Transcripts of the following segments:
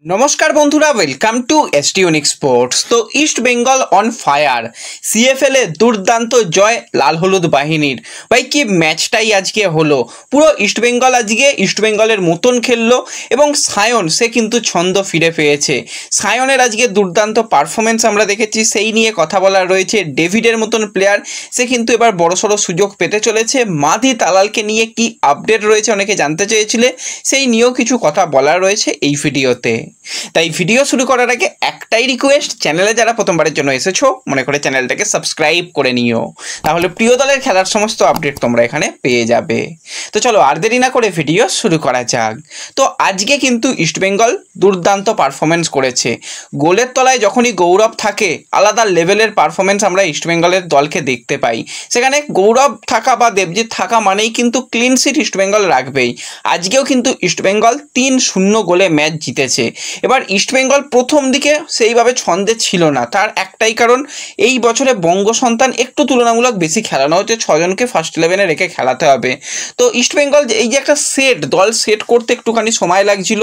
নমস্কার বন্ধুরা, welcome to ST unique sports. তো East Bengal on fire, CFL এ দুর্দান্ত জয় লাল হলুদ বাহিনীর। ভাই কি ম্যাচটাই আজকে হলো, পুরো ইস্ট বেঙ্গল আজকে ইস্ট বেঙ্গলের মতন খেললো এবং সায়ন সে কিন্তু ছন্দ ফিরে পেয়েছে। সায়নের আজকে দুর্দান্ত পারফরমেন্স আমরা দেখেছি, সেই নিয়ে কথা বলার রয়েছে। ডেভিডের মতন প্লেয়ার সে কিন্তু এবার বড়সড় সুযোগ পেতে চলেছে। মাধি তালালকে নিয়ে কি আপডেট রয়েছে অনেকে জানতে চেয়েছিলে, সেই নিয়েও কিছু কথা বলার রয়েছে এই ভিডিওতে। তাই ভিডিও শুরু করার আগে একটাই রিকোয়েস্ট, চ্যানেলে যারা প্রথমবারের জন্য এসেছো মনে করে চ্যানেলটাকে সাবস্ক্রাইব করে নিও, তাহলে প্রিয় দলের খেলার সমস্ত আপডেট তোমরা এখানে পেয়ে যাবে। তো চলো আর দেরি না করে ভিডিও শুরু করা যাক। তো আজকে কিন্তু ইস্টবেঙ্গল দুর্দান্ত পারফরমেন্স করেছে। গোলের তলায় যখনই গৌরব থাকে আলাদা লেভেলের পারফরমেন্স আমরা ইস্টবেঙ্গলের দলকে দেখতে পাই। সেখানে গৌরব থাকা বা দেবজিৎ থাকা মানেই কিন্তু ক্লিন শিট ইস্টবেঙ্গল রাখবেই। আজকেও কিন্তু ইস্টবেঙ্গল 3-0 গোলে ম্যাচ জিতেছে। এবার ইস্টবেঙ্গল প্রথম দিকে সেইভাবে ছন্দে ছিল না, তার একটাই কারণ এই বছরে বঙ্গ সন্তান একটু তুলনামূলক বেশি খেলানো হচ্ছে, 6 জনকে ফার্স্ট 11-এ রেখে খেলাতে হবে। তো ইস্টবেঙ্গল এই যে একটা দল সেট করতে একটুখানি সময় লাগছিল,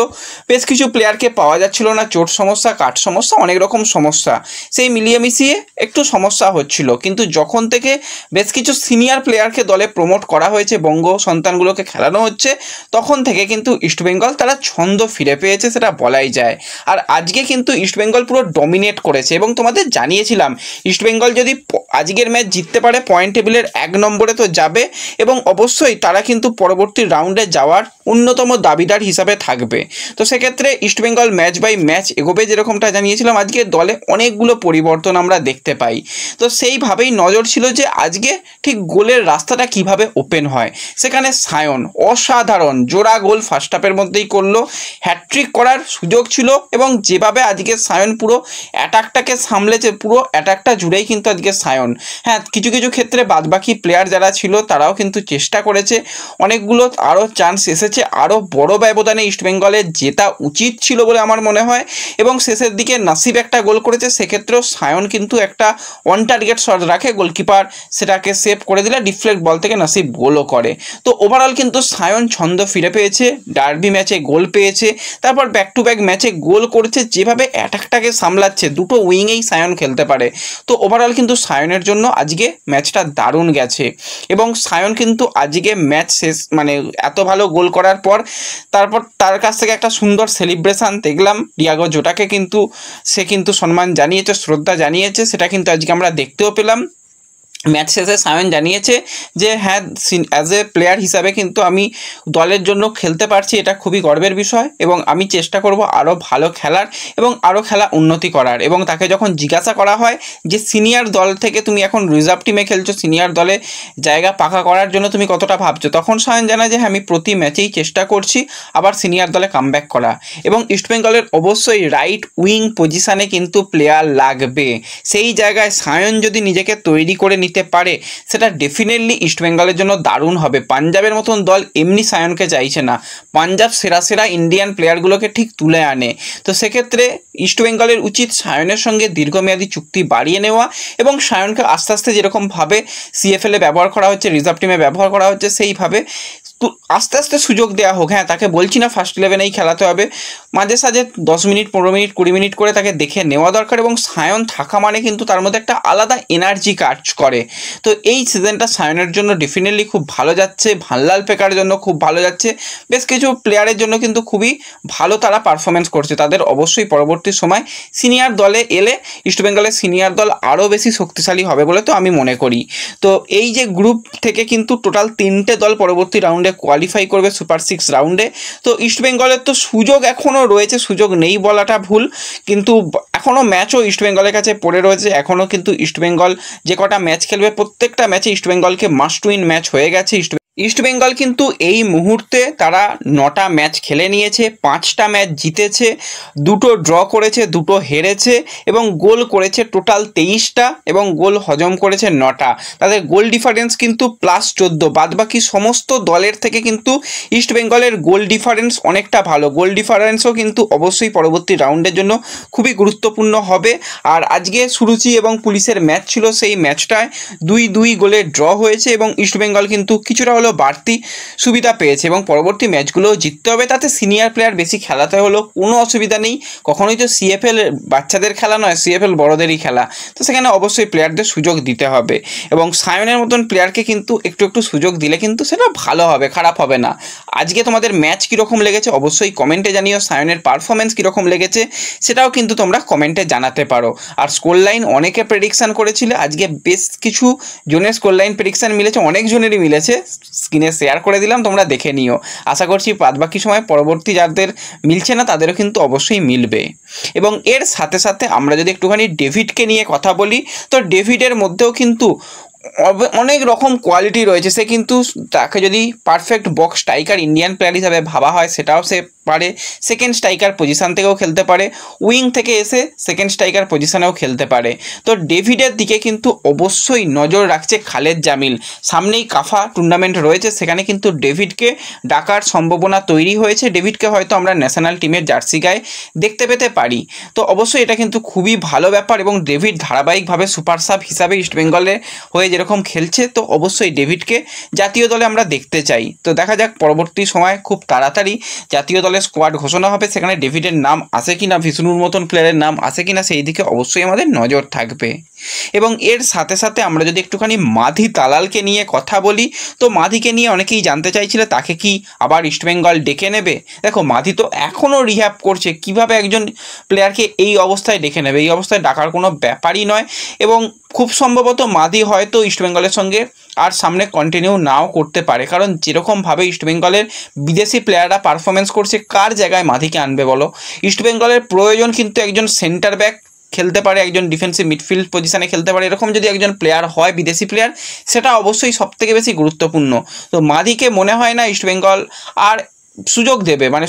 বেশ কিছু প্লেয়ারকে পাওয়া যাচ্ছিল না, চোট সমস্যা, কাঠ সমস্যা, অনেক রকম সমস্যা, সেই মিলিয়ে মিশিয়ে একটু সমস্যা হচ্ছিল। কিন্তু যখন থেকে বেশ কিছু সিনিয়র প্লেয়ারকে দলে প্রমোট করা হয়েছে, বঙ্গ সন্তানগুলোকে খেলানো হচ্ছে, তখন থেকে কিন্তু ইস্টবেঙ্গল তারা ছন্দ ফিরে পেয়েছে, সেটা বলাই যায়। আর আজকে কিন্তু ইস্টবেঙ্গল পুরো ডমিনেট করেছে এবং তোমাদের জানিয়েছিলাম ইস্টবেঙ্গল যদি আজকের ম্যাচ জিততে পারে পয়েন্ট টেবিলের 1 নম্বরে তো যাবে এবং অবশ্যই তারা কিন্তু পরবর্তী রাউন্ডে যাওয়ার অন্যতম দাবিদার হিসাবে থাকবে। তো সেক্ষেত্রে ইস্টবেঙ্গল ম্যাচ বাই ম্যাচ এগোবে, যেরকমটা জানিয়েছিলাম। আজকে দলে অনেকগুলো পরিবর্তন আমরা দেখতে পাই, তো সেইভাবেই নজর ছিল যে আজকে ঠিক গোলের রাস্তাটা কিভাবে ওপেন হয়। সেখানে সায়ন অসাধারণ জোড়া গোল ফার্স্ট হাফের মধ্যেই করলো, হ্যাটট্রিক করার সুযোগ ছিল এবং যেভাবে আজকে সায়ন পুরো অ্যাটাকটাকে সামলেছে, পুরো অ্যাটাকটা জুড়েই কিন্তু আজকে সায়ন। হ্যাঁ, কিছু কিছু ক্ষেত্রে বাদবাকি প্লেয়ার যারা ছিল তারাও কিন্তু চেষ্টা করেছে, অনেকগুলো আরও চান্স এসেছে, আরও বড় ব্যবধানে ইস্টবেঙ্গলের জেতা উচিত ছিল বলে আমার মনে হয়। এবং শেষের দিকে নাসিব একটা গোল করেছে, সেক্ষেত্রেও সায়ন কিন্তু একটা অন টার্গেট শট রাখে, গোলকিপার সেটাকে সেভ করে দিলে ডিফ্লেক্ট বল থেকে নাসিব গোলও করে। তো ওভারঅল কিন্তু সায়ন ছন্দ ফিরে পেয়েছে, ডার্বি ম্যাচে গোল পেয়েছে, তারপর ব্যাক টু ব্যাক ম্যাচে গোল করছে, যেভাবে অ্যাটাকটাকে সামলাচ্ছে, দুটো উইংয়েই সায়ন খেলতে পারে। তো ওভারঅল কিন্তু সায়নের জন্য আজকে ম্যাচটা দারুণ গেছে এবং সায়ন কিন্তু আজকে ম্যাচ শেষ মানে এত ভালো গোল করার পর তারপর তার কাছ থেকে একটা সুন্দর সেলিব্রেশন দেখলাম। ডিয়াগো জোটাকে কিন্তু সে কিন্তু সম্মান জানিয়েছে, শ্রদ্ধা জানিয়েছে, সেটা কিন্তু আজকে আমরা দেখতেও পেলাম। ম্যাচ শেষে সায়ন জানিয়েছে যে হ্যাঁ, অ্যাজ এ প্লেয়ার হিসাবে কিন্তু আমি দলের জন্য খেলতে পারছি, এটা খুবই গর্বের বিষয় এবং আমি চেষ্টা করব আরও ভালো খেলার এবং আরও খেলা উন্নতি করার। এবং তাকে যখন জিজ্ঞাসা করা হয় যে সিনিয়র দল থেকে তুমি এখন রিজার্ভ টিমে খেলছো, সিনিয়র দলে জায়গা পাকা করার জন্য তুমি কতটা ভাবছো, তখন সায়ন জানায় যে হ্যাঁ, আমি প্রতি ম্যাচেই চেষ্টা করছি আবার সিনিয়র দলে কামব্যাক করা। এবং ইস্টবেঙ্গলের অবশ্যই রাইট উইং পজিশানে কিন্তু প্লেয়ার লাগবে, সেই জায়গায় সায়ন যদি নিজেকে তৈরি করে নিতে পারে সেটা ডেফিনেটলি ইস্টবেঙ্গলের জন্য দারুণ হবে। পাঞ্জাবের মতন দল এমনি সায়নকে চাইছে না, পাঞ্জাব সেরা সেরা ইন্ডিয়ান প্লেয়ারগুলোকে ঠিক তুলে আনে। তো সেক্ষেত্রে ইস্টবেঙ্গলের উচিত সায়নের সঙ্গে দীর্ঘমেয়াদী চুক্তি বাড়িয়ে নেওয়া এবং সায়নকে আস্তে আস্তে যেরকমভাবে সিএফএলে ব্যবহার করা হচ্ছে, রিজার্ভ টিমে ব্যবহার করা হচ্ছে, সেইভাবে আস্তে আস্তে সুযোগ দেওয়া হোক। হ্যাঁ, তাকে বলছি না ফার্স্ট 11-এই খেলাতে হবে, মাঝে সাঝে 10 মিনিট 15 মিনিট 20 মিনিট করে তাকে দেখে নেওয়া দরকার। এবং সায়ন থাকা মানে কিন্তু তার মধ্যে একটা আলাদা এনার্জি কাজ করে। তো এই সিজনটা সায়নের জন্য ডেফিনেটলি খুব ভালো যাচ্ছে, ভাল্লাল পেকার জন্য খুব ভালো যাচ্ছে, বেশ কিছু প্লেয়ারের জন্য কিন্তু খুবই ভালো তারা পারফরমেন্স করছে। তাদের অবশ্যই পরবর্তী সময় সিনিয়র দলে এলে ইস্টবেঙ্গলের সিনিয়র দল আরও বেশি শক্তিশালী হবে বলে তো আমি মনে করি। তো এই যে গ্রুপ থেকে কিন্তু টোটাল 3টে দল পরবর্তী রাউন্ডে কোয়ালিফাই করবে সুপার 6 রাউন্ডে। তো ইস্টবেঙ্গলের তো সুযোগ এখনও রয়েছে, সুযোগ নেই বলাটা ভুল, কিন্তু এখনও ম্যাচও ইস্টবেঙ্গলের কাছে পড়ে রয়েছে। এখনও কিন্তু ইস্টবেঙ্গল যে কটা ম্যাচ খেলবে প্রত্যেকটা ম্যাচে ইস্টবেঙ্গলকে মাস্ট উইন ম্যাচ হয়ে গেছে। ইস্টবেঙ্গল কিন্তু এই মুহূর্তে তারা 9টা ম্যাচ খেলে নিয়েছে, 5টা ম্যাচ জিতেছে, 2টো ড্র করেছে, 2টো হেরেছে এবং গোল করেছে টোটাল 23টা এবং গোল হজম করেছে 9টা। তাদের গোল ডিফারেন্স কিন্তু +14। বাদবাকি সমস্ত দলের থেকে কিন্তু ইস্টবেঙ্গলের গোল ডিফারেন্স অনেকটা ভালো। গোল ডিফারেন্সও কিন্তু অবশ্যই পরবর্তী রাউন্ডের জন্য খুবই গুরুত্বপূর্ণ হবে। আর আজকে সুরুচি এবং পুলিশের ম্যাচ ছিল, সেই ম্যাচটায় 2-2 গোলে ড্র হয়েছে এবং ইস্টবেঙ্গল কিন্তু কিছুটা হলেও হলো বাড়তি সুবিধা পেয়েছে এবং পরবর্তী ম্যাচগুলোও জিততে হবে। তাতে সিনিয়র প্লেয়ার বেশি খেলাতে হলো কোনো অসুবিধা নেই। কখনোই তো সিএফএল বাচ্চাদের খেলা নয়, সিএফএল বড়দেরই খেলা। তো সেখানে অবশ্যই প্লেয়ারদের সুযোগ দিতে হবে এবং সায়নের মতন প্লেয়ারকে কিন্তু একটু সুযোগ দিলে কিন্তু সেটা ভালো হবে, খারাপ হবে না। আজকে তোমাদের ম্যাচ কীরকম লেগেছে অবশ্যই কমেন্টে জানিও। সায়নের পারফরমেন্স কীরকম লেগেছে সেটাও কিন্তু তোমরা কমেন্টে জানাতে পারো। আর স্কোর লাইন অনেকে প্রেডিকশান করেছিলে, আজকে বেশ কিছু জনের স্কোর লাইন প্রেডিকশান মিলেছে, অনেকজনেরই মিলেছে। স্ক্রিনে শেয়ার করে দিলাম, তোমরা দেখে নিও। আশা করছি বাদবাকি সময় পরবর্তী যাদের মিলছে না তাদেরও কিন্তু অবশ্যই মিলবে। এবং এর সাথে সাথে আমরা যদি একটুখানি ডেভিডকে নিয়ে কথা বলি, তো ডেভিডের মধ্যেও কিন্তু অনেক রকম কোয়ালিটি রয়েছে। সে কিন্তু তাকে যদি perfect box striker Indian player হিসাবে ভাবা হয় সেটাও সে পারে। সেকেন্ড স্ট্রাইকার পজিশান থেকেও খেলতে পারে, উইং থেকে এসে সেকেন্ড স্ট্রাইকার পজিশানেও খেলতে পারে। তো ডেভিডের দিকে কিন্তু অবশ্যই নজর রাখছে খালেদ জামিল। সামনেই কাফা টুর্নামেন্ট রয়েছে, সেখানে কিন্তু ডেভিডকে ডাকার সম্ভাবনা তৈরি হয়েছে। ডেভিডকে হয়তো আমরা ন্যাশনাল টিমের জার্সি গায়ে দেখতে পেতে পারি। তো অবশ্যই এটা কিন্তু খুবই ভালো ব্যাপার এবং ডেভিড ধারাবাহিকভাবে সুপার সাব হিসাবে ইস্টবেঙ্গলে হয়ে যেরকম খেলছে, তো অবশ্যই ডেভিডকে জাতীয় দলে আমরা দেখতে চাই। তো দেখা যাক পরবর্তী সময় খুব তাড়াতাড়ি জাতীয় দলের স্কোয়াড ঘোষণা হবে, সেখানে ডেভিডের নাম আসে কিনা, বিষ্ণুর মতন প্লেয়ারের নাম আসে কিনা সেই দিকে অবশ্যই আমাদের নজর থাকবে। এবং এর সাথে সাথে আমরা যদি একটুখানি মাধি তালালকে নিয়ে কথা বলি, তো মাধিকে নিয়ে অনেকেই জানতে চাইছিল তাকে কি আবার ইস্টবেঙ্গল ডেকে নেবে। দেখো মাধি তো এখনও রিহ্যাব করছে, কিভাবে একজন প্লেয়ারকে এই অবস্থায় ডেকে নেবে, এই অবস্থায় ডাকার কোনো ব্যাপারই নয়। এবং খুব সম্ভবত মাধি হয়তো ইস্টবেঙ্গলের সঙ্গে আর সামনে কন্টিনিউ নাও করতে পারে, কারণ যেরকমভাবে ইস্টবেঙ্গলের বিদেশি প্লেয়াররা পারফরমেন্স করছে, কার জায়গায় মাধিকে আনবে বলো। ইস্টবেঙ্গলের প্রয়োজন কিন্তু একজন সেন্টার ব্যাক খেলতে পারে, একজন ডিফেন্সিভ মিডফিল্ড পজিশনে খেলতে পারে, এরকম যদি একজন প্লেয়ার হয় বিদেশি প্লেয়ার, সেটা অবশ্যই সবথেকে বেশি গুরুত্বপূর্ণ। তো মাধিকে মনে হয় না ইস্টবেঙ্গল আর সুযোগ দেবে, মানে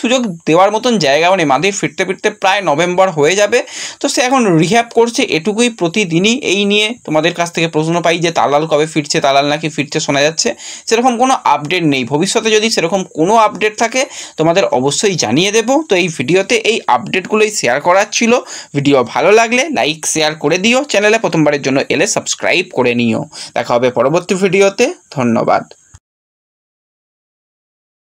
সুযোগ দেওয়ার মতন জায়গাও নেই। মাধির ফিরতে প্রায় নভেম্বর হয়ে যাবে। তো সে এখন রিহ্যাব করছে, এটুকুই প্রতিদিনই এই নিয়ে তোমাদের কাছ থেকে প্রশ্ন পাই যে তালাল কবে ফিরছে, তালাল নাকি ফিরছে শোনা যাচ্ছে, সেরকম কোনো আপডেট নেই। ভবিষ্যতে যদি সেরকম কোনো আপডেট থাকে তোমাদের অবশ্যই জানিয়ে দেব। তো এই ভিডিওতে এই আপডেটগুলোই শেয়ার করার ছিল। ভিডিও ভালো লাগলে লাইক শেয়ার করে দিও, চ্যানেলে প্রথমবারের জন্য এলে সাবস্ক্রাইব করে নিও। দেখা হবে পরবর্তী ভিডিওতে, ধন্যবাদ।